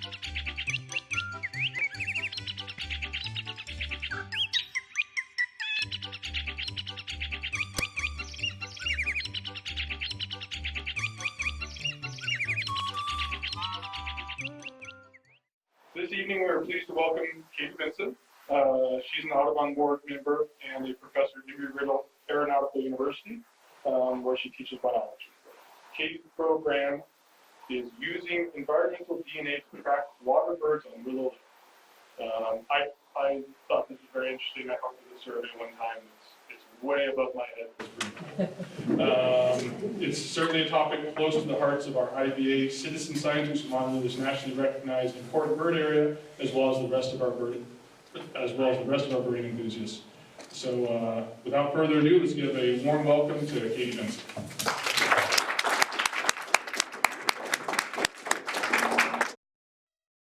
This evening, we are pleased to welcome Katie Vincent. She's an Audubon Board member and a professor at Embry-Riddle Aeronautical University, where she teaches biology. Katie's program is using environmental DNA to track water birds on Willow. I thought this was very interesting. I helped with a survey one time. It's way above my head. It's certainly a topic close to the hearts of our IBA citizen scientists who monitor this nationally recognized important bird area, as well as the rest of our bird enthusiasts. So, without further ado, let's give a warm welcome to Katie Vincent.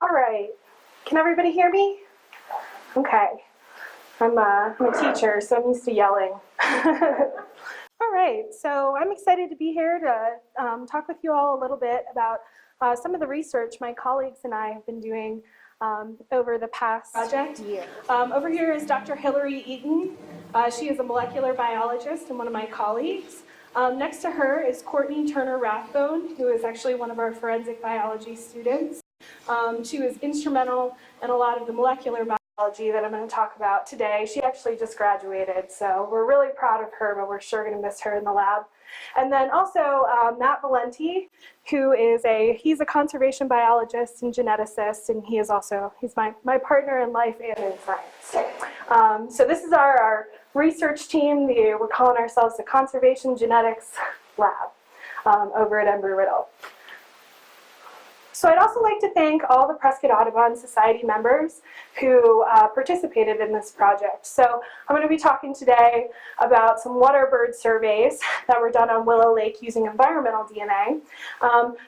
All right. Can everybody hear me? Okay. I'm a teacher, so I'm used to yelling. All right, so I'm excited to be here to talk with you all a little bit about some of the research my colleagues and I have been doing over the past year. Over here is Dr. Hillary Eaton. She is a molecular biologist and one of my colleagues. Next to her is Courtney Turner Rathbone, who is actually one of our forensic biology students. She was instrumental in a lot of the molecular biology that I'm going to talk about today. She actually just graduated, so we're really proud of her, but we're sure going to miss her in the lab. And then also Matt Valenti, who is he's a conservation biologist and geneticist, and he's my partner in life and in science. So this is our research team. We're calling ourselves the Conservation Genetics Lab over at Embry-Riddle. So I'd also like to thank all the Prescott Audubon Society members who participated in this project. So I'm going to be talking today about some water bird surveys that were done on Willow Lake using environmental DNA.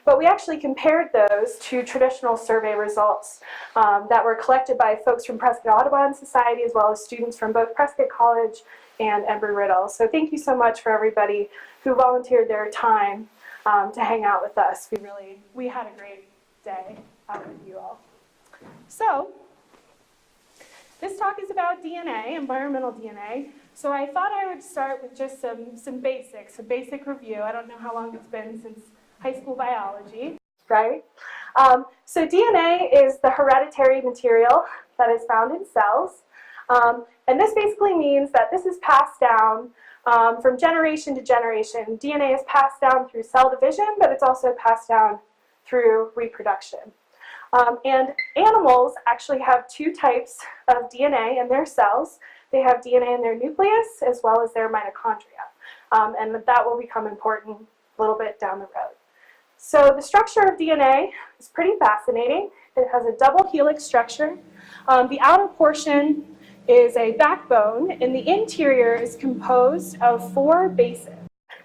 But we actually compared those to traditional survey results that were collected by folks from Prescott Audubon Society as well as students from both Prescott College and Embry-Riddle. So thank you so much for everybody who volunteered their time to hang out with us. We had a great day out with you all. So this talk is about DNA, environmental DNA. So I thought I would start with just some basics, a basic review. I don't know how long it's been since high school biology, right? So DNA is the hereditary material that is found in cells. And this basically means that this is passed down from generation to generation. DNA is passed down through cell division, but it's also passed down through reproduction. And animals actually have two types of DNA in their cells. They have DNA in their nucleus as well as their mitochondria. And that will become important a little bit down the road. So the structure of DNA is pretty fascinating. It has a double helix structure. The outer portion is a backbone, and the interior is composed of 4 bases.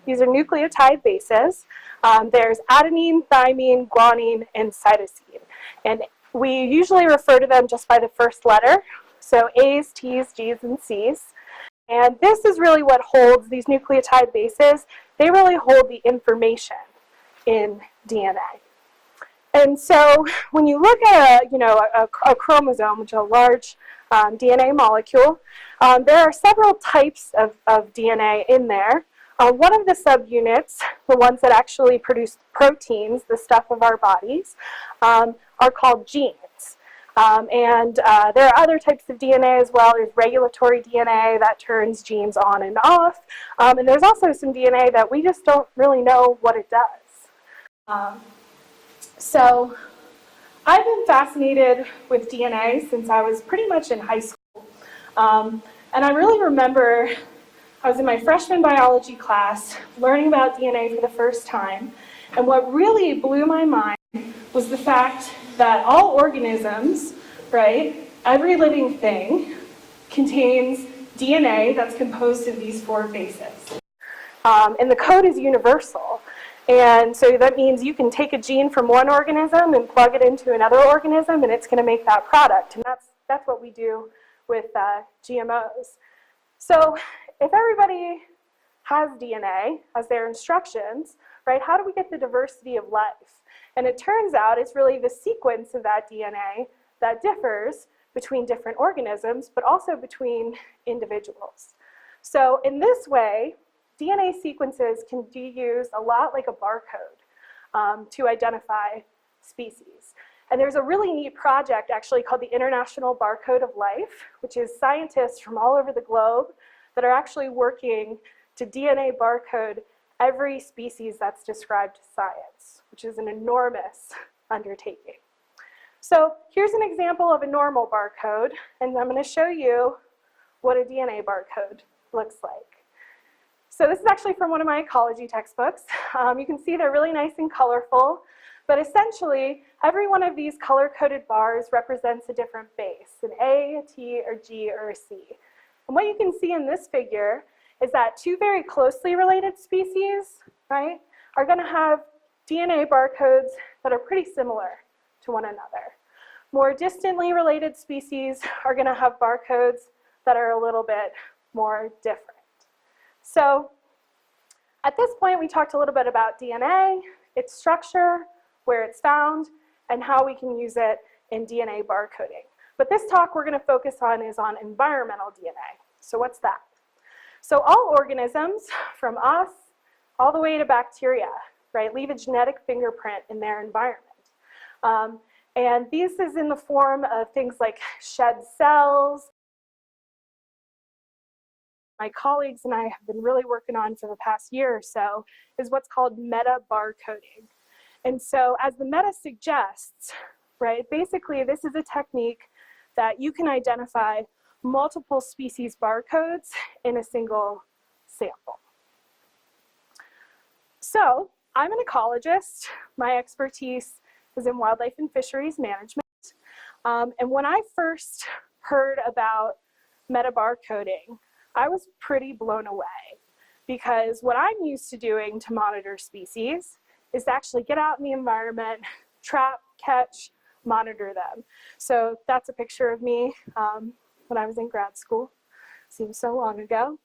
These are nucleotide bases. There's adenine, thymine, guanine, and cytosine. And we usually refer to them just by the first letter. So A's, T's, G's, and C's. And this is really what holds these nucleotide bases. They really hold the information in DNA. And so when you look at a chromosome, which is a large DNA molecule, there are several types of DNA in there. One of the subunits, the ones that actually produce proteins, the stuff of our bodies, are called genes. And there are other types of DNA as well. There's regulatory DNA that turns genes on and off. And there's also some DNA that we just don't really know what it does. So I've been fascinated with DNA since I was pretty much in high school. And I really remember I was in my freshman biology class learning about DNA for the first time. And what really blew my mind was the fact that all organisms, right, every living thing contains DNA that's composed of these 4 bases. And the code is universal. And so that means you can take a gene from one organism and plug it into another organism, and it's going to make that product. And that's what we do with GMOs. So if everybody has DNA as their instructions, right, how do we get the diversity of life? And it turns out it's really the sequence of that DNA that differs between different organisms, but also between individuals. So in this way, DNA sequences can be used a lot like a barcode to identify species. And there's a really neat project actually called the International Barcode of Life, which is scientists from all over the globe that are actually working to DNA barcode every species that's described to science, which is an enormous undertaking. So here's an example of a normal barcode, and I'm going to show you what a DNA barcode looks like. So this is actually from one of my ecology textbooks. You can see they're really nice and colorful, but essentially every one of these color-coded bars represents a different base, an A, a T, or G, or a C. And what you can see in this figure is that two very closely related species, right, are going to have DNA barcodes that are pretty similar to one another. More distantly related species are going to have barcodes that are a little bit more different. So at this point, we talked a little bit about DNA, its structure, where it's found, and how we can use it in DNA barcoding. But this talk we're going to focus on is on environmental DNA. So what's that? So all organisms, from us all the way to bacteria, right, leave a genetic fingerprint in their environment. And this is in the form of things like shed cells. My colleagues and I have been really working on for the past year or so is what's called metabarcoding. And so as the meta suggests, right, basically this is a technique that you can identify multiple species barcodes in a single sample. So I'm an ecologist. My expertise is in wildlife and fisheries management. And when I first heard about metabarcoding, I was pretty blown away, because what I'm used to doing to monitor species is to actually get out in the environment, trap, catch, monitor them. So that's a picture of me when I was in grad school. Seems so long ago.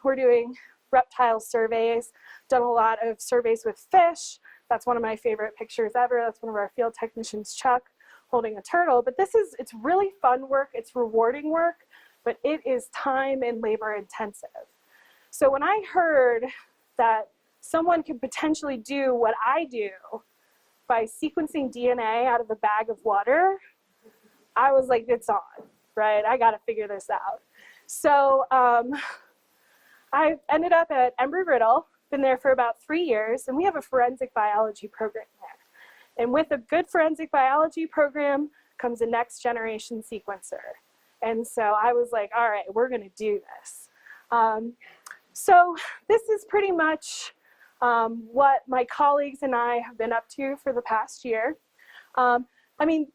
We're doing reptile surveys, done a lot of surveys with fish. That's one of my favorite pictures ever. That's one of our field technicians, Chuck, holding a turtle. But it's really fun work, it's rewarding work, but it is time and labor intensive. So when I heard that someone could potentially do what I do by sequencing DNA out of a bag of water, I was like, it's on, right? I gotta figure this out. So I ended up at Embry-Riddle, been there for about 3 years, and we have a forensic biology program there. And with a good forensic biology program comes a next generation sequencer. And so I was like, all right, we're gonna do this. So this is pretty much what my colleagues and I have been up to for the past year. I mean,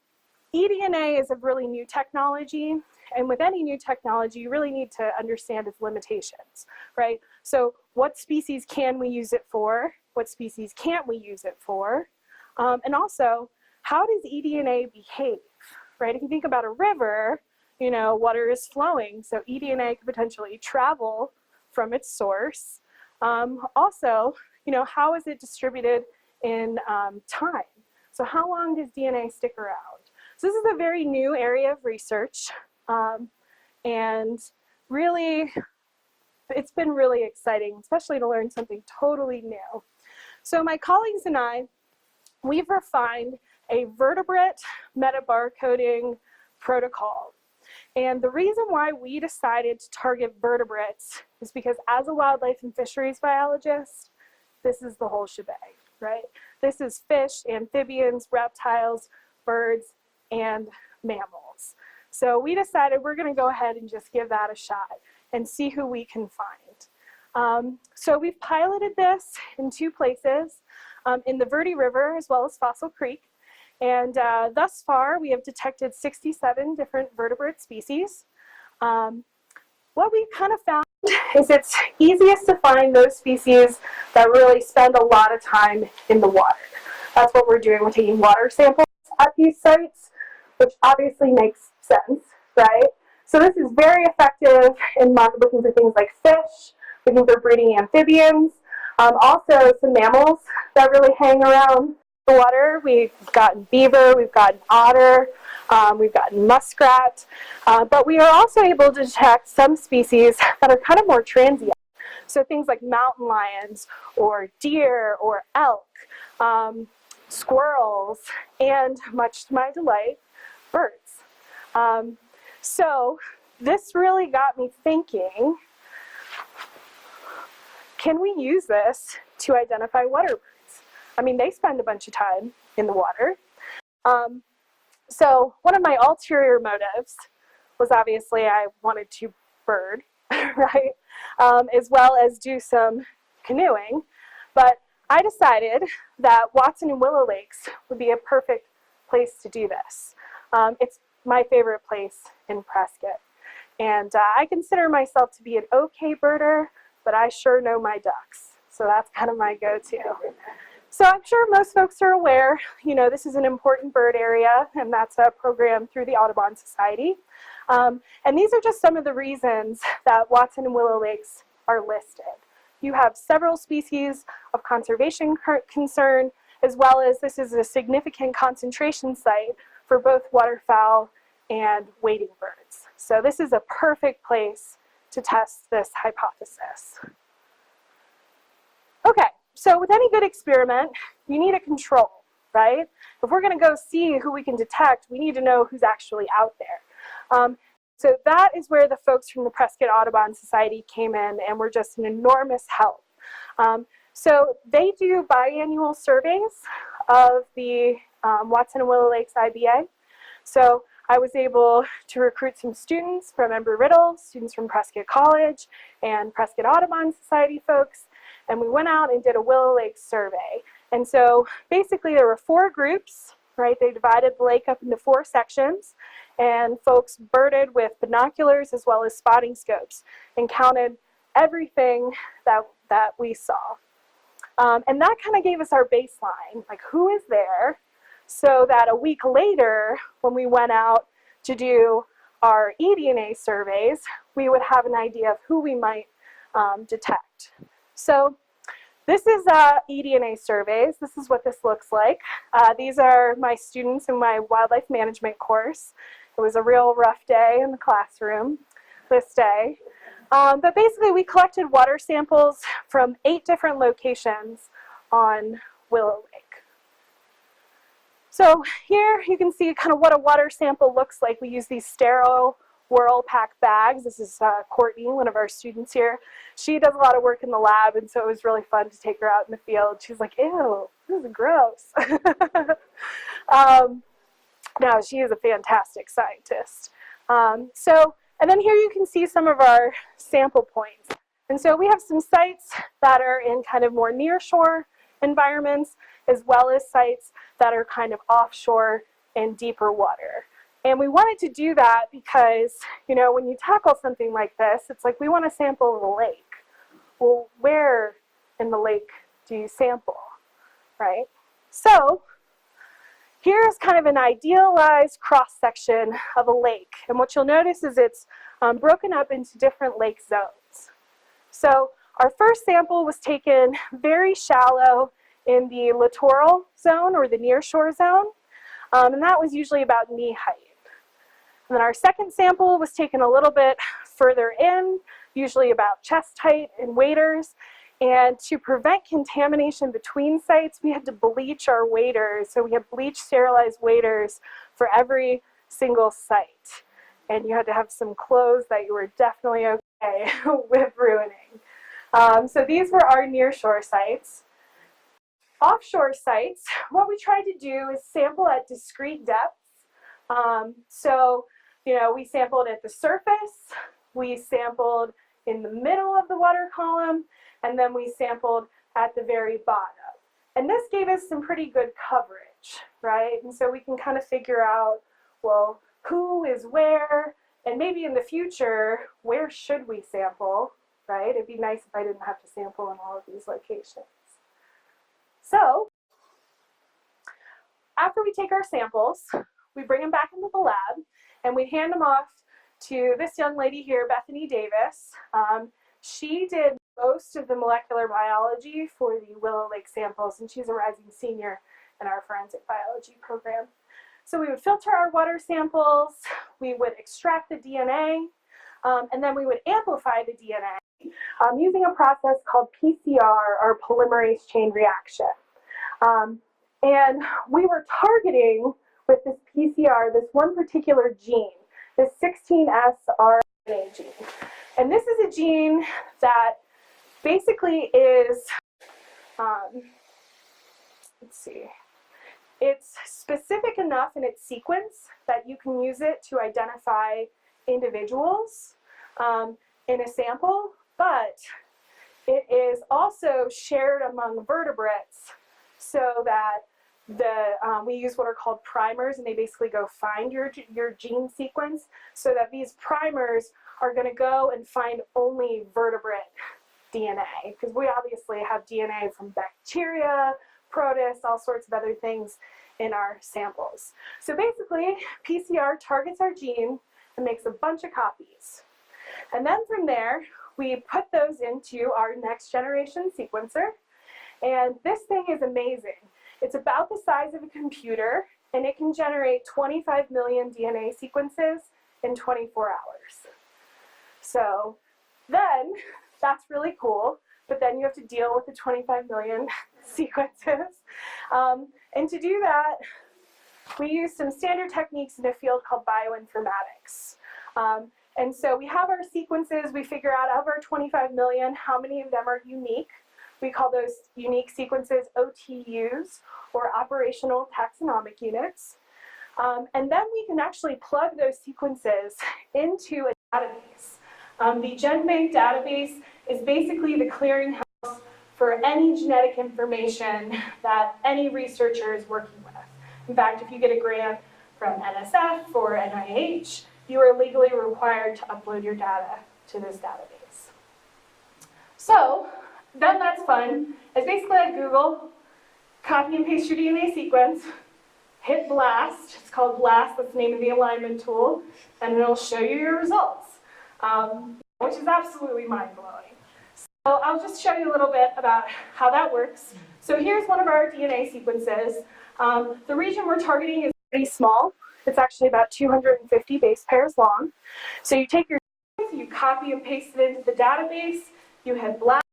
eDNA is a really new technology, and with any new technology, you really need to understand its limitations, right? So what species can we use it for? What species can't we use it for? And also, how does eDNA behave, right? If you think about a river, you know, water is flowing, so eDNA could potentially travel from its source. Also, you know, how is it distributed in time? So how long does DNA stick around? So this is a very new area of research, and really, it's been really exciting, especially to learn something totally new. So my colleagues and I, we've refined a vertebrate metabarcoding protocol. And the reason why we decided to target vertebrates is because as a wildlife and fisheries biologist, this is the whole shebang, right? This is fish, amphibians, reptiles, birds, and mammals. So we decided we're gonna go ahead and just give that a shot and see who we can find. So we've piloted this in 2 places, in the Verde River as well as Fossil Creek. And thus far, we have detected 67 different vertebrate species. What we kind of found is it's easiest to find those species that really spend a lot of time in the water. That's what we're doing. We're taking water samples at these sites, which obviously makes sense, right? So this is very effective in looking for things like fish, looking for breeding amphibians, also some mammals that really hang around water. We've gotten beaver, we've gotten otter, we've gotten muskrat, but we are also able to detect some species that are kind of more transient. So things like mountain lions or deer or elk, squirrels, and much to my delight, birds. So this really got me thinking, can we use this to identify water birds? I mean, they spend a bunch of time in the water. So one of my ulterior motives was obviously I wanted to bird, right? As well as do some canoeing. But I decided that Watson and Willow Lakes would be a perfect place to do this. It's my favorite place in Prescott. And I consider myself to be an okay birder, but I sure know my ducks. So that's kind of my go-to. So I'm sure most folks are aware, you know, this is an important bird area, and that's a program through the Audubon Society. And these are just some of the reasons that Watson and Willow Lakes are listed. You have several species of conservation concern, as well as this is a significant concentration site for both waterfowl and wading birds. So this is a perfect place to test this hypothesis. Okay, so with any good experiment, you need a control, right? If we're going to go see who we can detect, we need to know who's actually out there. So that is where the folks from the Prescott Audubon Society came in and were just an enormous help. So they do biannual surveys of the Watson and Willow Lakes IBA. So I was able to recruit some students from Embry-Riddle, students from Prescott College, and Prescott Audubon Society folks, and we went out and did a Willow Lake survey. And so basically there were 4 groups, right? They divided the lake up into 4 sections, and folks birded with binoculars as well as spotting scopes and counted everything that we saw. And that kind of gave us our baseline, like who is there, so that a week later, when we went out to do our eDNA surveys, we would have an idea of who we might detect. So this is eDNA surveys. This is what this looks like. These are my students in my wildlife management course. It was a real rough day in the classroom this day. But basically we collected water samples from 8 different locations on Willow Lake. So here you can see kind of what a water sample looks like. We use these sterile Whirl Pack bags. This is Courtney, one of our students here. She does a lot of work in the lab, and so it was really fun to take her out in the field. She's like, ew, this is gross. No, she is a fantastic scientist. And then here you can see some of our sample points. And so we have some sites that are in kind of more nearshore environments, as well as sites that are kind of offshore and deeper water. And we wanted to do that because, you know, when you tackle something like this, it's like we want to sample the lake. Well, where in the lake do you sample, right? So here's kind of an idealized cross-section of a lake. And what you'll notice is it's broken up into different lake zones. So our first sample was taken very shallow in the littoral zone or the nearshore zone. And that was usually about knee height. And then our second sample was taken a little bit further in, usually about chest height in waders. And to prevent contamination between sites, we had to bleach our waders. So we had bleached sterilized waders for every single site. And you had to have some clothes that you were definitely okay with ruining. So these were our nearshore sites. Offshore sites, what we tried to do is sample at discrete depths. So, you know, we sampled at the surface, we sampled in the middle of the water column, and then we sampled at the very bottom. And this gave us some pretty good coverage, right? And so we can kind of figure out, well, who is where, and maybe in the future, where should we sample, right? It'd be nice if I didn't have to sample in all of these locations. So, after we take our samples, we bring them back into the lab, and we hand them off to this young lady here, Bethany Davis. She did most of the molecular biology for the Willow Lake samples, and she's a rising senior in our forensic biology program. So we would filter our water samples, we would extract the DNA, and then we would amplify the DNA using a process called PCR, or polymerase chain reaction. And we were targeting with this PCR this one particular gene, this 16S RNA gene. And this is a gene that basically is, let's see, it's specific enough in its sequence that you can use it to identify individuals in a sample, but it is also shared among vertebrates so that we use what are called primers, and they basically go find your gene sequence, so that these primers are going to go and find only vertebrate DNA, because we obviously have DNA from bacteria, protists, all sorts of other things in our samples. So basically, PCR targets our gene and makes a bunch of copies. And then from there, we put those into our next generation sequencer. And this thing is amazing. It's about the size of a computer, and it can generate 25 million DNA sequences in 24 hours. So then, that's really cool, but then you have to deal with the 25 million sequences. And to do that, we use some standard techniques in a field called bioinformatics. And so we have our sequences, we figure out of our 25 million, how many of them are unique. We call those unique sequences OTUs, or operational taxonomic units. And then we can actually plug those sequences into a database. The GenBank database is basically the clearinghouse for any genetic information that any researcher is working with. In fact, if you get a grant from NSF or NIH, you are legally required to upload your data to this database. So then that's fun. It's basically like Google. Copy and paste your DNA sequence, hit blast. It's called blast, that's the name of the alignment tool, and it'll show you your results, which is absolutely mind-blowing. So I'll just show you a little bit about how that works. So here's one of our DNA sequences. The region we're targeting is pretty small. It's actually about 250 base pairs long. So you take your sequence, you copy and paste it into the database, you hit blast,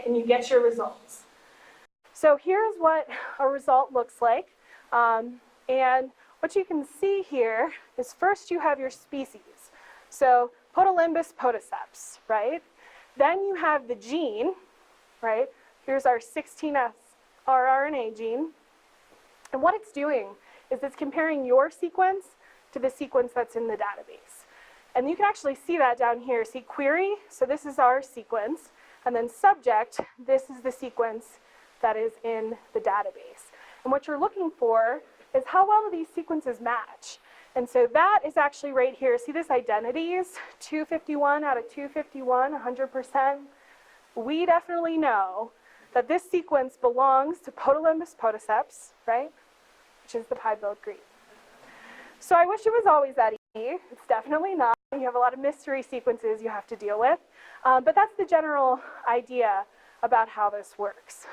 and you get your results. So here's what a result looks like. And what you can see here is first you have your species. So Podolimbus poticeps, right? Then you have the gene, right? Here's our 16S rRNA gene. And what it's doing is it's comparing your sequence to the sequence that's in the database. And you can actually see that down here. See query, so this is our sequence. And then subject, this is the sequence that is in the database. And what you're looking for is how well do these sequences match. And so that is actually right here. See this identities, 251 out of 251, 100%. We definitely know that this sequence belongs to Podolimbus poticeps, right? Which is the pie-billed grebe. So I wish it was always that easy. It's definitely not. You have a lot of mystery sequences you have to deal with. But that's the general idea about how this works.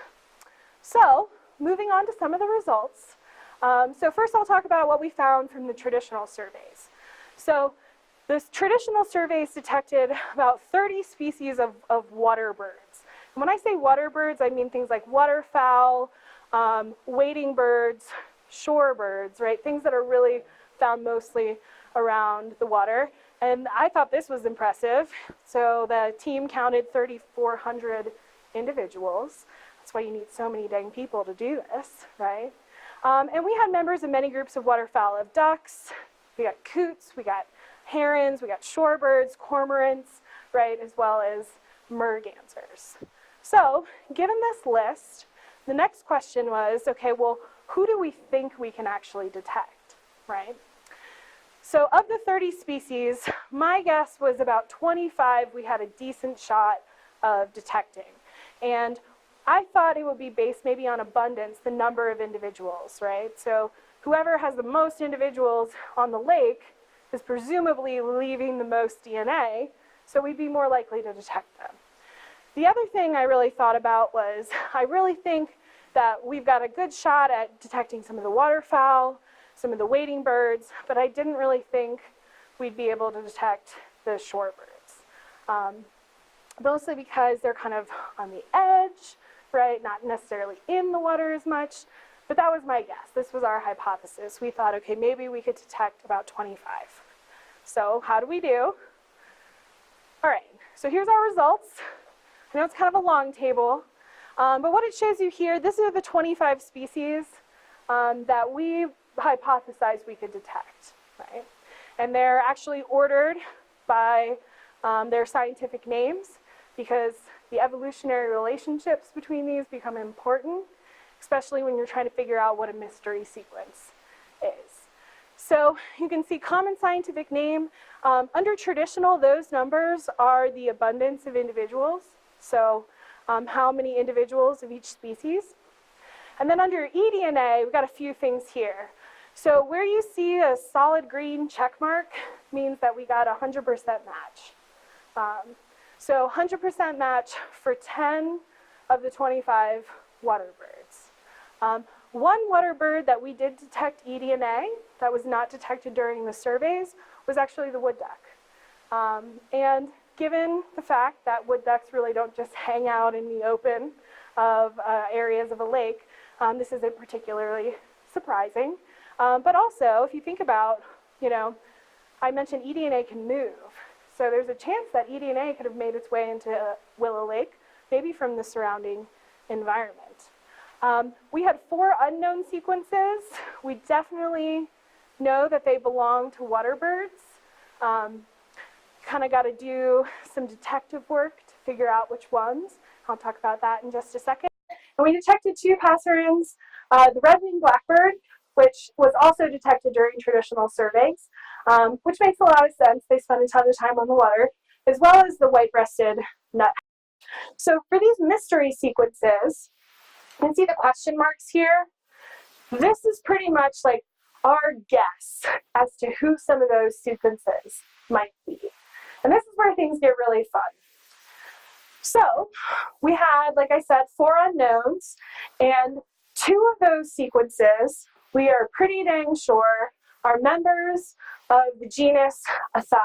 So moving on to some of the results. So first I'll talk about what we found from the traditional surveys. So this traditional surveys detected about 30 species of water birds. And when I say water birds, I mean things like waterfowl, wading birds, shorebirds, right? Things that are really found mostly around the water. And I thought this was impressive. So the team counted 3,400 individuals. That's why you need so many dang people to do this, right? And we had members of many groups of waterfowl, of ducks, we got coots, we got herons, we got shorebirds, cormorants, right, as well as mergansers. So given this list, the next question was, okay, well, who do we think we can actually detect, right? So of the 30 species, my guess was about 25 we had a decent shot of detecting. And I thought it would be based maybe on abundance, the number of individuals, right? So whoever has the most individuals on the lake is presumably leaving the most DNA, so we'd be more likely to detect them. The other thing I really thought about was, I really think that we've got a good shot at detecting some of the waterfowl, some of the wading birds, but I didn't really think we'd be able to detect the shorebirds. Mostly because they're kind of on the edge, right? Not necessarily in the water as much, but that was my guess. This was our hypothesis. We thought, okay, maybe we could detect about 25. So how do we do? All right, so here's our results. I know it's kind of a long table, but what it shows you here, this are the 25 species that we hypothesized we could detect, right? And they're actually ordered by their scientific names, because the evolutionary relationships between these become important, especially when you're trying to figure out what a mystery sequence is. So you can see common scientific name. Under traditional, those numbers are the abundance of individuals, so how many individuals of each species. And then under eDNA, we've got a few things here. So where you see a solid green check mark means that we got a 100% match. So 100% match for 10 of the 25 water birds. One water bird that we did detect eDNA that was not detected during the surveys was actually the wood duck. And given the fact that wood ducks really don't just hang out in the open of areas of a lake, this isn't particularly surprising. But also, if you think about, I mentioned eDNA can move. So there's a chance that eDNA could have made its way into Willow Lake, maybe from the surrounding environment. We had 4 unknown sequences. We definitely know that they belong to water birds. Kind of got to do some detective work to figure out which ones. I'll talk about that in just a second. And we detected 2 passerines, the red-winged blackbird, which was also detected during traditional surveys, which makes a lot of sense. They spend a ton of time on the water, as well as the white-breasted nut. So for these mystery sequences, you can see the question marks here. This is pretty much like our guess as to who some of those sequences might be. And this is where things get really fun. So we had, like I said, 4 unknowns, and 2 of those sequences we are pretty dang sure are members of the genus Athia.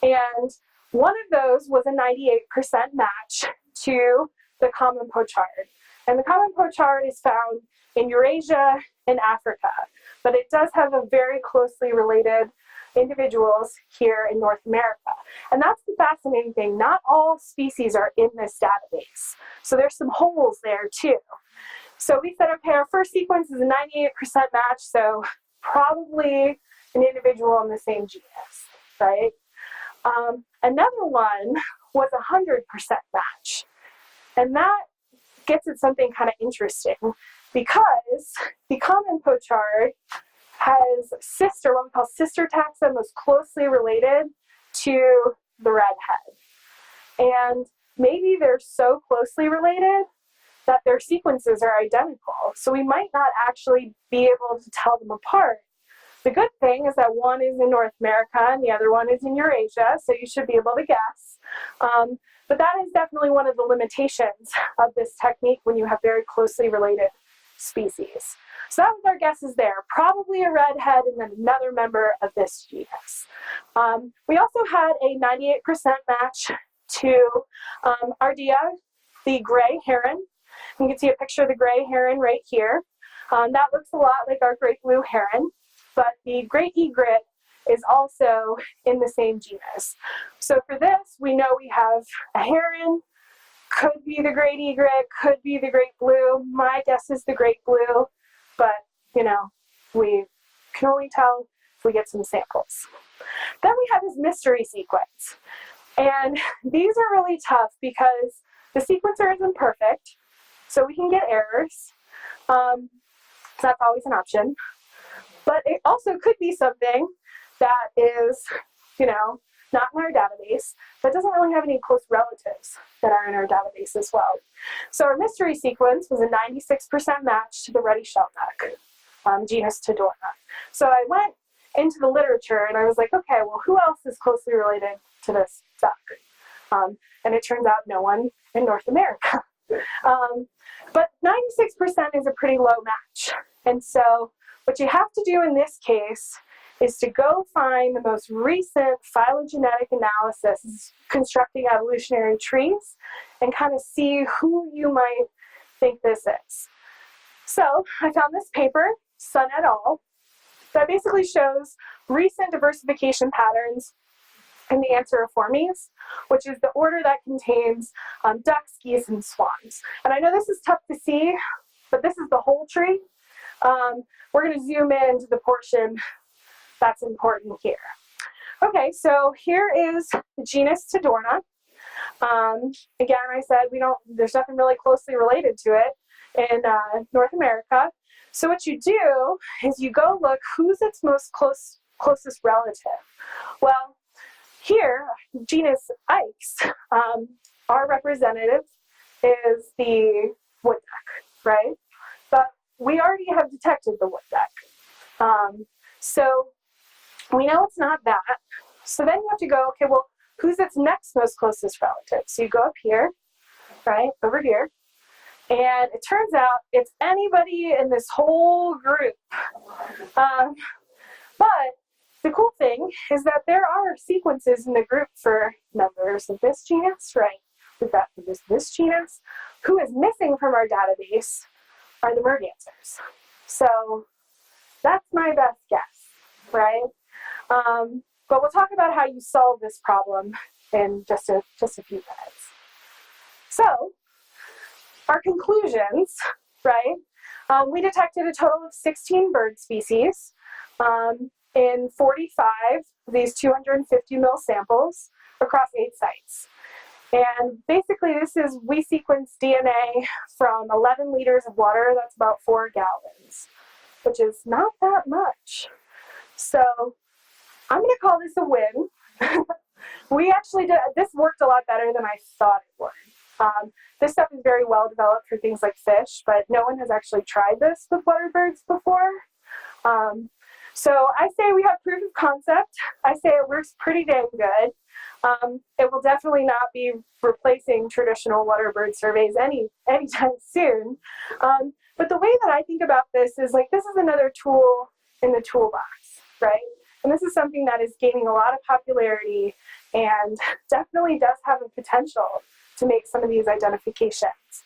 And one of those was a 98% match to the common pochard. And the common pochard is found in Eurasia and Africa, but it does have a very closely related individuals here in North America. And that's the fascinating thing. Not all species are in this database. So there's some holes there too. So we said, okay, our first sequence is a 98% match, so probably an individual in the same genus, right? Another one was a 100% match. And that gets at something kind of interesting, because the common pochard has what we call sister taxa, most closely related to the redhead. And maybe they're so closely related that their sequences are identical. So we might not actually be able to tell them apart. The good thing is that one is in North America and the other one is in Eurasia, so you should be able to guess. But that is definitely one of the limitations of this technique when you have very closely related species. So that was our guesses there. Probably a redhead and then another member of this genus. We also had a 98% match to Ardea, the gray heron. You can see a picture of the gray heron right here. That looks a lot like our great blue heron, but the great egret is also in the same genus. So for this, we know we have a heron, could be the great egret, could be the great blue. My guess is the great blue, but we can only tell if we get some samples. Then we have this mystery sequence. And these are really tough because the sequencer isn't perfect, so we can get errors. So that's always an option. But it also could be something that is, not in our database, but doesn't really have any close relatives that are in our database as well. So our mystery sequence was a 96% match to the ruddy shellduck, genus Tadorna. So I went into the literature and I was like, okay, well, who else is closely related to this duck? And it turns out no one in North America. But 96% is a pretty low match. And so what you have to do in this case is to go find the most recent phylogenetic analysis constructing evolutionary trees and kind of see who you might think this is. So I found this paper, Sun et al., that basically shows recent diversification patterns in the Anseriformes, which is the order that contains ducks, geese, and swans. And I know this is tough to see, but this is the whole tree. We're going to zoom in to the portion that's important here. Okay, so here is the genus Tadorna. Again, I said there's nothing really closely related to it in North America. So what you do is you go look who's its most closest relative. Well, here, genus Ickes, our representative is the wood duck, right? But we already have detected the wood duck. So we know it's not that. So then you have to go, okay, well, who's its next most closest relative? So you go up here, right, over here. And it turns out it's anybody in this whole group. But the cool thing is that there are sequences in the group for members of this genus, right? We've got this genus. Who is missing from our database are the mergansers. So that's my best guess, right? But we'll talk about how you solve this problem in just a few minutes. So, our conclusions, right? We detected a total of 16 bird species in 45 of these 250 mil samples across 8 sites. And basically we sequenced DNA from 11 liters of water, that's about 4 gallons, which is not that much. So I'm gonna call this a win. We actually did, this worked a lot better than I thought it would. This stuff is very well developed for things like fish, but no one has actually tried this with water birds before. So I say we have proof of concept. I say it works pretty dang good. It will definitely not be replacing traditional water bird surveys anytime soon. But the way that I think about this is this is another tool in the toolbox, right? And this is something that is gaining a lot of popularity and definitely does have a potential to make some of these identifications.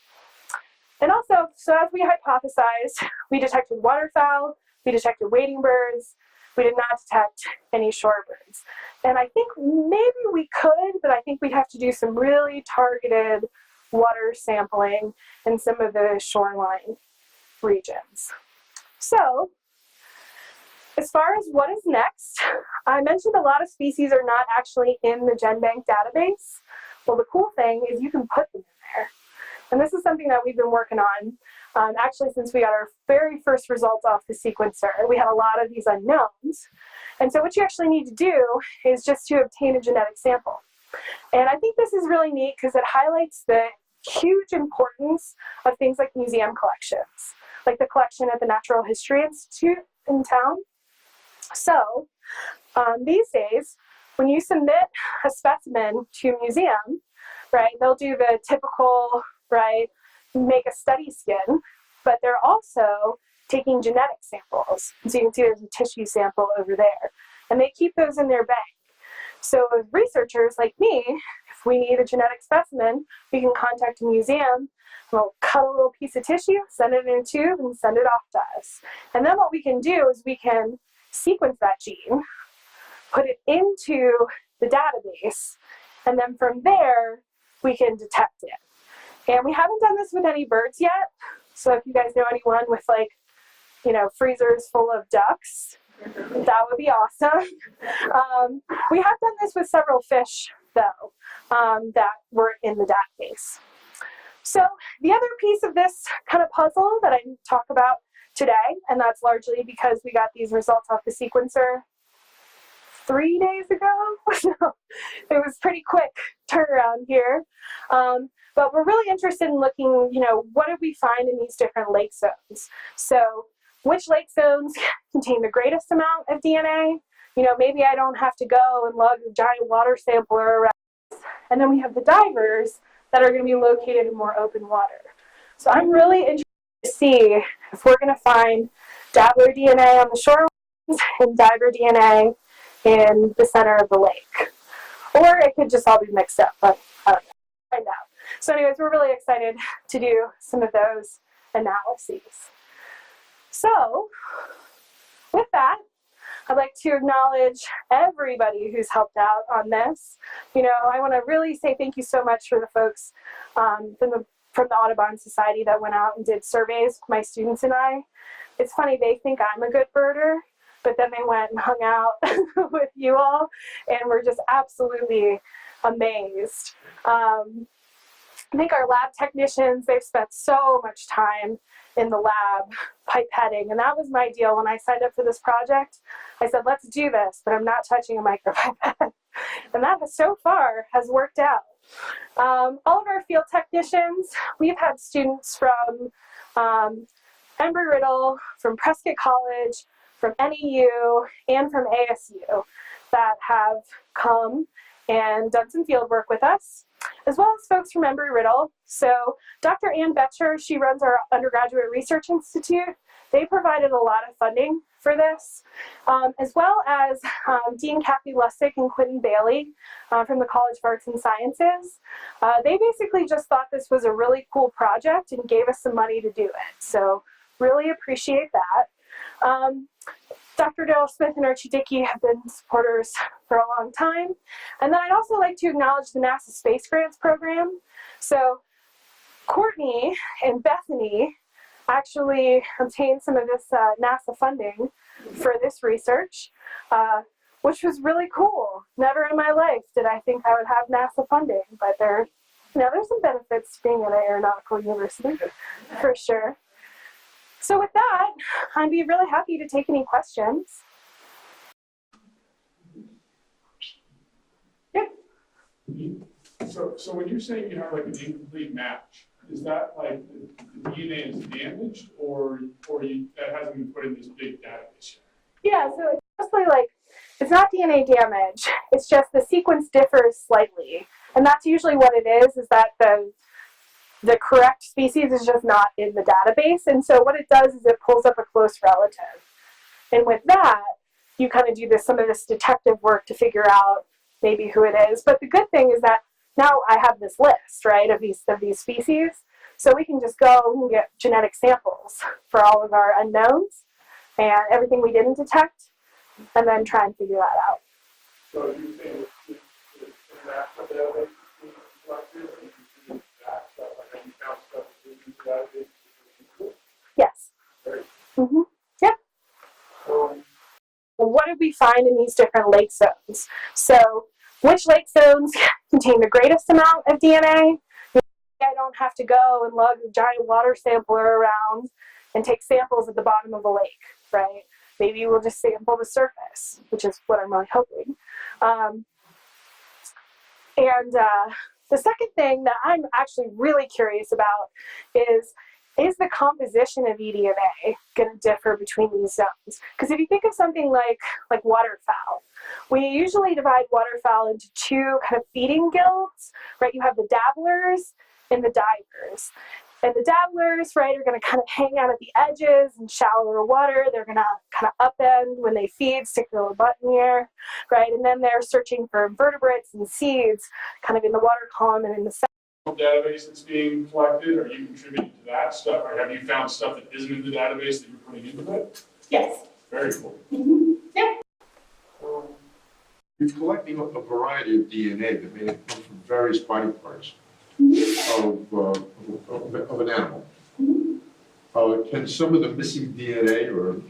And also, so as we hypothesized, we detected waterfowl, we detected wading birds, we did not detect any shore birds. And I think maybe we could, but I think we'd have to do some really targeted water sampling in some of the shoreline regions. So, as far as what is next, I mentioned a lot of species are not actually in the GenBank database. Well, the cool thing is you can put them in there. And this is something that we've been working on actually since we got our very first results off the sequencer. We had a lot of these unknowns. And so what you actually need to do is just to obtain a genetic sample. And I think this is really neat because it highlights the huge importance of things like museum collections, like the collection at the Natural History Institute in town. So these days, when you submit a specimen to a museum, right, they'll do the typical, right, make a study skin, but they're also taking genetic samples. So you can see there's a tissue sample over there, and they keep those in their bank. So as researchers like me, if we need a genetic specimen, we can contact a museum, we'll cut a little piece of tissue, send it in a tube, and send it off to us. And then what we can do is we can sequence that gene, put it into the database, and then from there, we can detect it. And we haven't done this with any birds yet, so if you guys know anyone with freezers full of ducks, that would be awesome. We have done this with several fish, though, that were in the database. So the other piece of this kind of puzzle that I talk about today, and that's largely because we got these results off the sequencer 3 days ago. So it was pretty quick turnaround here. But we're really interested in looking, what did we find in these different lake zones? So which lake zones contain the greatest amount of DNA? Maybe I don't have to go and lug a giant water sampler around. And then we have the divers that are going to be located in more open water. So I'm really interested to see if we're going to find dabbler DNA on the shorelines and diver DNA in the center of the lake. Or it could just all be mixed up, but I don't know. Find out. So anyways, we're really excited to do some of those analyses. So with that, I'd like to acknowledge everybody who's helped out on this. You know, I want to really say thank you so much for the folks from the Audubon Society that went out and did surveys with my students and I. It's funny, they think I'm a good birder, but then they went and hung out with you all, and we're just absolutely amazed. I think our lab technicians, they've spent so much time in the lab pipetting, and that was my deal when I signed up for this project. I said, let's do this, but I'm not touching a micropipette. And that so far has worked out. All of our field technicians, we've had students from Embry-Riddle, from Prescott College, from NEU, and from ASU that have come and done some field work with us, as well as folks from Embry-Riddle. So Dr. Ann Betcher, she runs our undergraduate research institute. They provided a lot of funding for this, as well as Dean Kathy Lussick and Quentin Bailey from the College of Arts and Sciences. They basically just thought this was a really cool project and gave us some money to do it. So really appreciate that. Dr. Daryl Smith and Archie Dickey have been supporters for a long time. And then I'd also like to acknowledge the NASA Space Grants Program. So Courtney and Bethany actually obtained some of this NASA funding for this research, which was really cool. Never in my life did I think I would have NASA funding, but there's some benefits to being at an aeronautical university, for sure. So with that, I'd be really happy to take any questions. Yeah. So when you're saying you have like an incomplete match, is that like the DNA is damaged, or that hasn't been put in this big database yet? Yeah, so it's mostly like, it's not DNA damage, it's just the sequence differs slightly. And that's usually what it is that the correct species is just not in the database. And so what it does is it pulls up a close relative. And with that, you kind of do some of this detective work to figure out maybe who it is. But the good thing is that now I have this list, right, of these species. So we can just go and get genetic samples for all of our unknowns and everything we didn't detect, and then try and figure that out. So you think it's that database is collected, and you see that stuff, like have you found stuff in the database? Yes. Yep. What did we find in these different lake zones? So which lake zones contain the greatest amount of DNA? I don't have to go and lug a giant water sampler around and take samples at the bottom of a lake, right? Maybe we'll just sample the surface, which is what I'm really hoping. The second thing that I'm actually really curious about is the composition of eDNA going to differ between these zones? Because if you think of something like waterfowl, we usually divide waterfowl into two kind of feeding guilds, right? You have the dabblers and the divers. And the dabblers, right, are going to kind of hang out at the edges in shallower water. They're going to kind of upend when they feed, stick their little butt in the air, right? And then they're searching for invertebrates and seeds kind of in the water column and in the database that's being collected. Are you contributing to that stuff, or have you found stuff that isn't in the database that you're putting into it? Yes. Very cool. Yeah. You're collecting a variety of DNA that may have come from various body parts of an animal. Can some of the missing DNA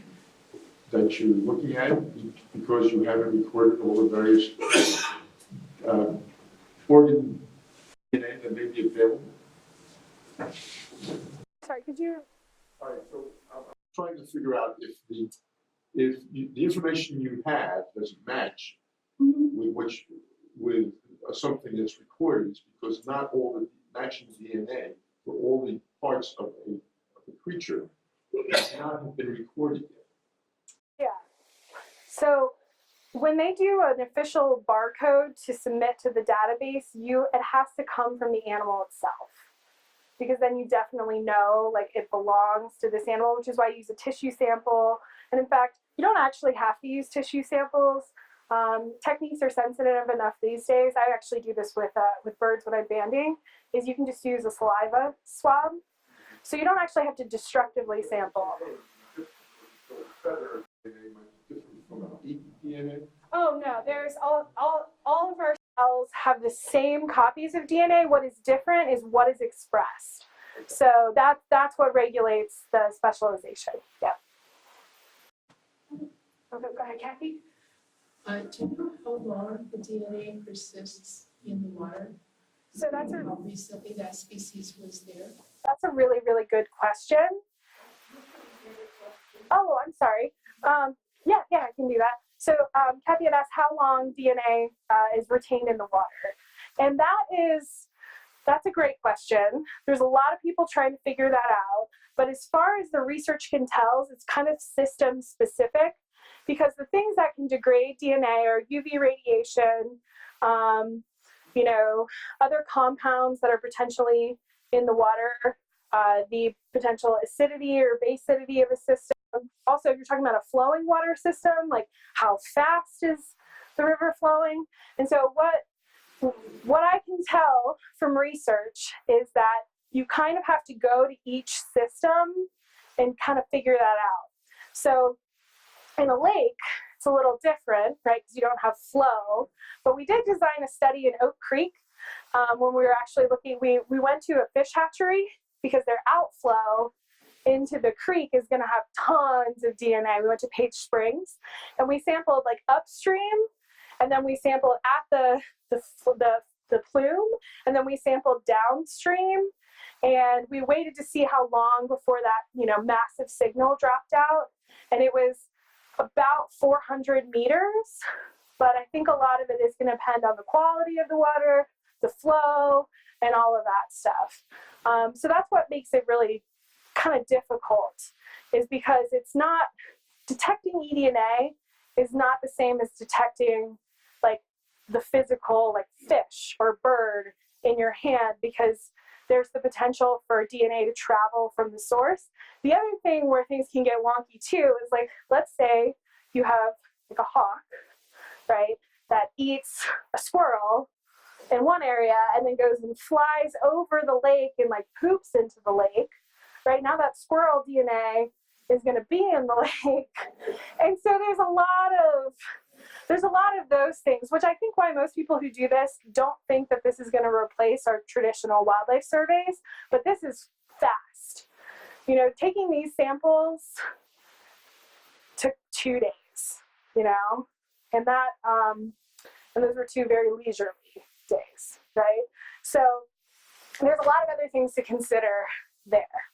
that you're looking at, because you haven't recorded all the various organ DNA that may be available? Sorry, could you? All right, so I'm trying to figure out if the information you have doesn't match with something that's recorded, is because not all the matching DNA for all the parts of a creature has not been recorded yet. Yeah. So when they do an official barcode to submit to the database, it has to come from the animal itself. Because then you definitely know, like, it belongs to this animal, which is why you use a tissue sample. And in fact, you don't actually have to use tissue samples. Techniques are sensitive enough these days. I actually do this with birds when I'm banding, is you can just use a saliva swab. So you don't actually have to destructively sample. Oh no, there's all of our cells have the same copies of DNA. What is different is what is expressed. So that's what regulates the specialization. Yeah. Okay, go ahead, Kathy. Do you know how long the DNA persists in the water? So that's How recently that species was there? a really, really good question. Oh, I'm sorry. Yeah, I can do that. So Kathy had asked how long DNA is retained in the water. And that's a great question. There's a lot of people trying to figure that out. But as far as the research can tell, it's kind of system specific, because the things that can degrade DNA are UV radiation, other compounds that are potentially in the water, the potential acidity or basicity of a system. Also, if you're talking about a flowing water system, like how fast is the river flowing? And so what I can tell from research is that you kind of have to go to each system and kind of figure that out. So in a lake, it's a little different, right? Because you don't have flow. But we did design a study in Oak Creek when we were actually looking. We went to a fish hatchery because their outflow into the creek is going to have tons of DNA. We went to Page Springs, and we sampled like upstream, and then we sampled at the plume, and then we sampled downstream, and we waited to see how long before that massive signal dropped out, and it was about 400 meters. But I think a lot of it is going to depend on the quality of the water, the flow, and all of that stuff. So that's what makes it really kind of difficult, is because it's not detecting eDNA is not the same as detecting like the physical, like fish or bird in your hand, because there's the potential for DNA to travel from the source. The other thing where things can get wonky too is, like, let's say you have like a hawk, right, that eats a squirrel in one area and then goes and flies over the lake and like poops into the lake. Right now, that squirrel DNA is going to be in the lake, and so there's a lot of those things, which I think why most people who do this don't think that this is going to replace our traditional wildlife surveys. But this is fast. Taking these samples took 2 days. And that and those were 2 very leisurely days, right? So there's a lot of other things to consider there.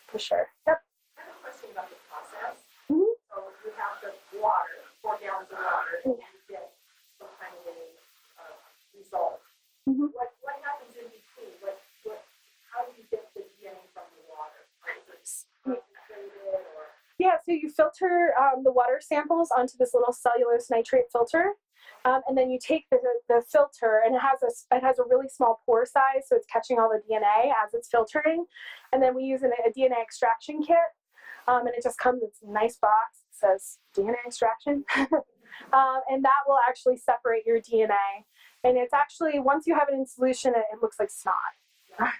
For sure. Yep. I have a question about the process. Mm-hmm. So you have the water, 4 gallons of water, and you get some kind of a result. Mm-hmm. What happens in between? How do you get the DNA from the water? Is it concentrated or? Yeah, so you filter the water samples onto this little cellulose nitrate filter. And then you take the filter, and it has a really small pore size, so it's catching all the DNA as it's filtering. And then we use a DNA extraction kit, and it just comes in a nice box. It says DNA extraction. And that will actually separate your DNA. And it's actually, once you have it in solution, it looks like snot.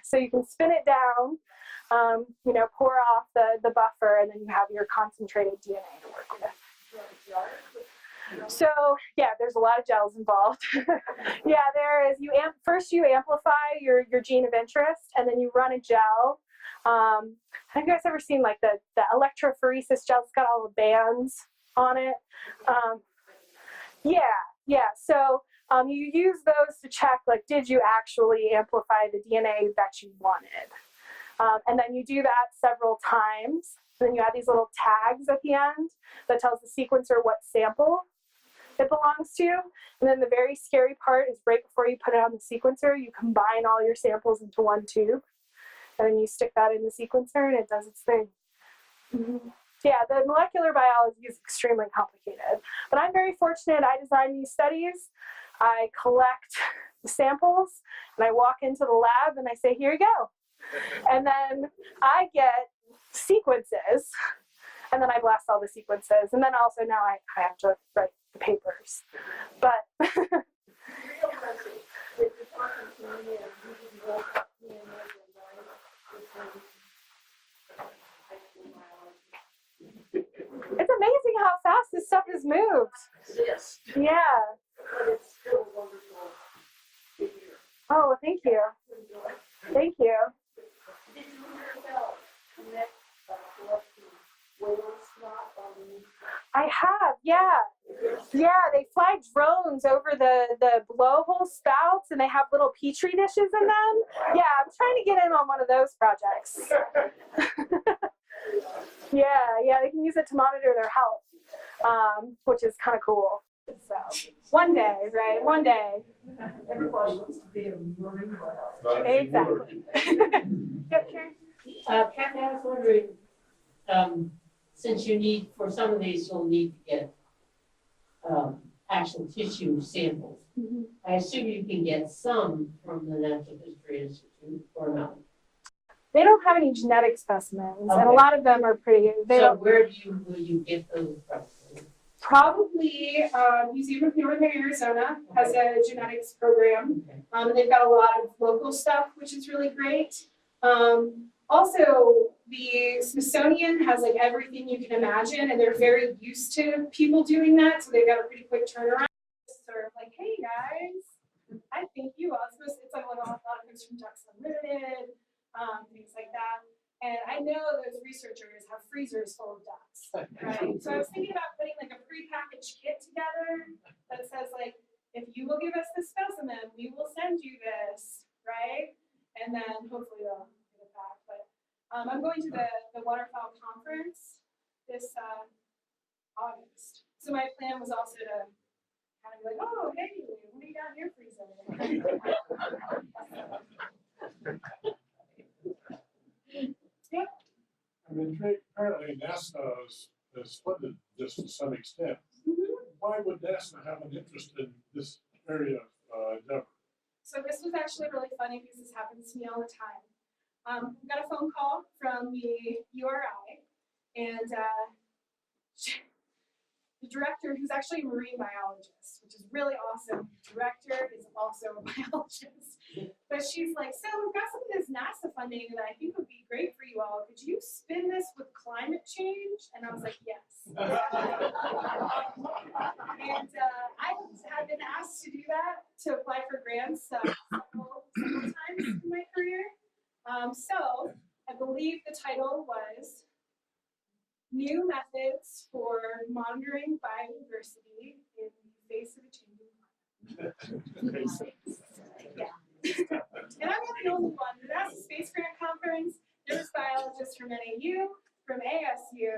So you can spin it down, pour off the buffer, and then you have your concentrated DNA to work with. So yeah, there's a lot of gels involved. Yeah, there is. First you amplify your gene of interest, and then you run a gel. Have you guys ever seen like the electrophoresis gel? It's got all the bands on it. Yeah. So you use those to check, like, did you actually amplify the DNA that you wanted? And then you do that several times. Then you add these little tags at the end that tells the sequencer what sample it belongs to. And then the very scary part is right before you put it on the sequencer, you combine all your samples into one tube. And then you stick that in the sequencer and it does its thing. Mm-hmm. Yeah, the molecular biology is extremely complicated, but I'm very fortunate. I design these studies. I collect the samples and I walk into the lab and I say, here you go. And then I get sequences and then I blast all the sequences. And then also now I have to write the papers. But Real message, if you're talking to me and you didn't know what DNA was, right? it's amazing how fast this stuff has moved. Yes, Yeah. but it's still wonderful to hear. Oh, thank you. Enjoy. Thank you. Did you yourself connect collecting whale snot on the I have, yeah. Yeah, they fly drones over the blowhole spouts and they have little petri dishes in them. Yeah, I'm trying to get in on one of those projects. Yeah, they can use it to monitor their health, which is kind of cool. So, one day, right? One day. Everybody wants to be a marine biologist. Not Exactly. Yep, Karen. Kathy, I was wondering, since you need, for some of these, you'll need to get actual tissue samples. Mhm. I assume you can get some from the Natural History Institute or not? They don't have any genetic specimens, and a Okay. lot of them are pretty. They So don't. where will you get those from? Probably Museum of Northern Arizona has a genetics program. Okay. They've got a lot of local stuff, which is really great. Also, the Smithsonian has like everything you can imagine, and they're very used to people doing that, so they've got a pretty quick turnaround. Sort of like, hey guys, I think you all. It's like a lot of things from Ducks Unlimited, things like that. And I know those researchers have freezers full of ducks, right? So I was thinking about putting like a prepackaged kit together that says like, if you will give us this specimen, we will send you this, right? And then hopefully they'll get it back. But I'm going to the waterfowl conference this August. So my plan was also to kind of be like, oh, hey, what do you got in your freezer? Yep. I'm intrigued, apparently NASA has funded this to some extent. Why would NASA have an interest in this area of endeavor? So this was actually really funny because this happens to me all the time. We got a phone call from the URI, and the director, who's actually a marine biologist, which is really awesome. The director is also a biologist. But she's like, so we've got some of this NASA funding that I think would be great for you all. Could you spin this with climate change? And I was like, yes. And I have been asked to do that, to apply for grants several times in my career. So I believe the title was New Methods for Monitoring Biodiversity in the Face of a Changing Climate. Yeah. And I'm not the only one. The NASA Space Grant Conference, there's biologists from NAU, from ASU,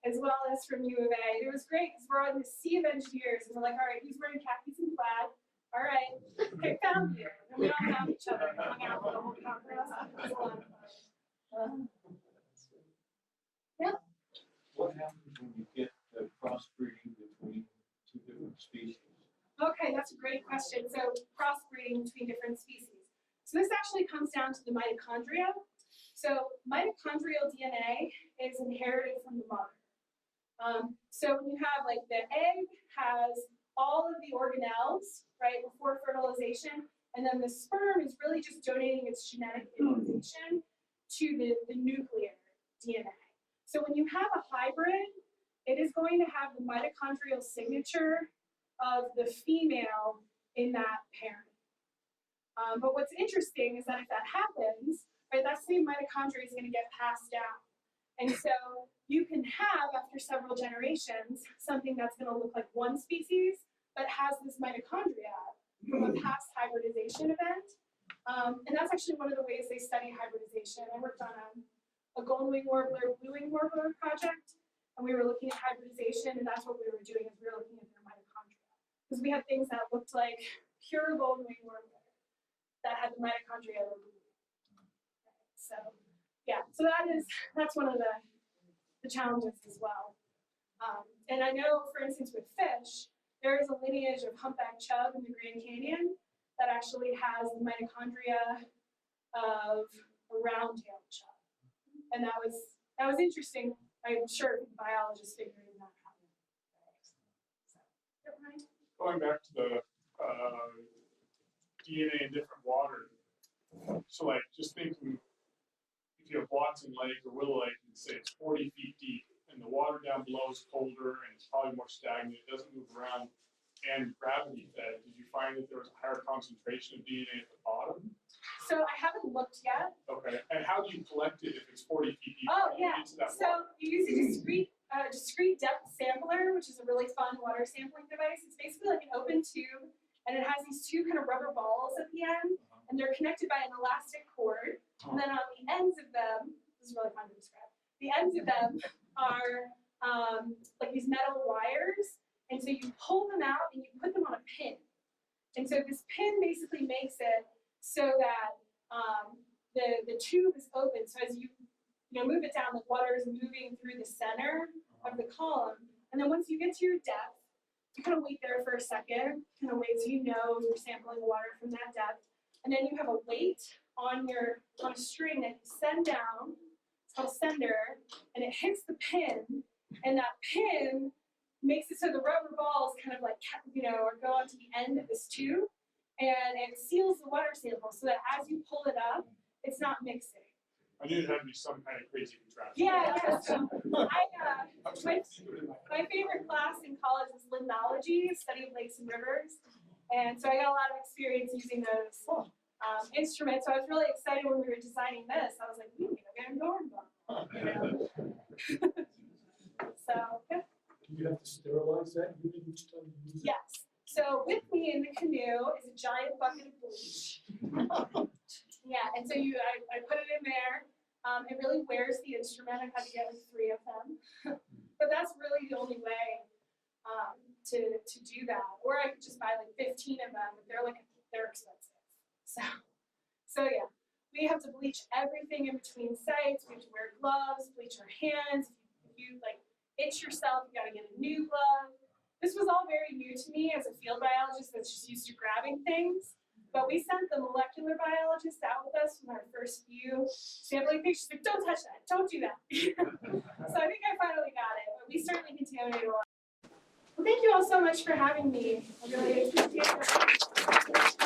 as well as from U of A. It was great because we're on the sea of engineers, and we're like, all right, who's wearing khakis and plaid? All right, I found you. And we all found each other and hung out for the whole conference. It was a lot of fun. Yeah. What happens when you get crossbreeding between two different species? Okay, that's a great question. So crossbreeding between different species. So this actually comes down to the mitochondria. So mitochondrial DNA is inherited from the mother. So when you have like the egg has all of the organelles, right, before fertilization, and then the sperm is really just donating its genetic information to the nuclear DNA. So when you have a hybrid, it is going to have the mitochondrial signature of the female in that parent. But what's interesting is that if that happens, right, that same mitochondria is going to get passed down. And so you can have, after several generations, something that's going to look like one species, but has this mitochondria from a past hybridization event. And that's actually one of the ways they study hybridization. I worked on a golden wing warbler, blue wing warbler project, and we were looking at hybridization, and that's what we were doing, is we were looking at their mitochondria. Because we had things that looked like pure golden wing warbler that had the mitochondria of a blue wing. So yeah, so that's one of the the challenges as well. And I know, for instance, with fish, there is a lineage of humpback chub in the Grand Canyon that actually has the mitochondria of a round-tailed chub. And that was interesting. I'm sure biologists figuring that out. So, yep, Ryan? Going back to the DNA in different water. So like just thinking, if you have Watson Lake or Willow Lake, you'd say it's 40 feet deep and the water down below is colder and it's probably more stagnant, it doesn't move around and gravity fed. Did you find that there was a higher concentration of DNA at the bottom? So I haven't looked yet. Okay, and how do you collect it if it's 40 feet deep? Oh, How do you yeah. get to that So water? you use a discrete depth sampler, which is a really fun water sampling device. It's basically like an open tube, and it has these two kind of rubber balls at the end, and they're connected by an elastic cord. And then on the ends of them, this is really fun to describe, the ends of them are like these metal wires, and so you pull them out and you put them on a pin. And so this pin basically makes it so that the tube is open. So as you move it down, the water is moving through the center of the column. And then once you get to your depth, you kind of wait there for a second, kind of wait so you know you're sampling water from that depth. And then you have a weight on a string that you send down. It's called a sender, and it hits the pin, and that pin makes it so the rubber balls kind of like go onto the end of this tube, and it seals the water sample so that as you pull it up, it's not mixing. I knew there had to be some kind of crazy contraption. Yeah. So my favorite class in college was limnology, study of lakes and rivers, and so I got a lot of experience using those instruments. So I was really excited when we were designing this. I was like, we need to get a dorm book. So yeah. Do you have to sterilize that unit each time you use it? Yes. So with me in the canoe is a giant bucket of bleach. Yeah, and so I put it in there. It really wears the instrument. I've had to get like 3 of them. But that's really the only way to do that. Or I could just buy like 15 of them, but they're expensive. So yeah, we have to bleach everything in between sites. We have to wear gloves, bleach our hands. If you like itch yourself, you gotta get a new glove. This was all very new to me as a field biologist that's just used to grabbing things. But we sent the molecular biologist out with us from our first few sampling pictures. Like, don't touch that, don't do that. So I think I finally got it, but we certainly contaminated a lot. Well, thank you all so much for having me. I really appreciate it.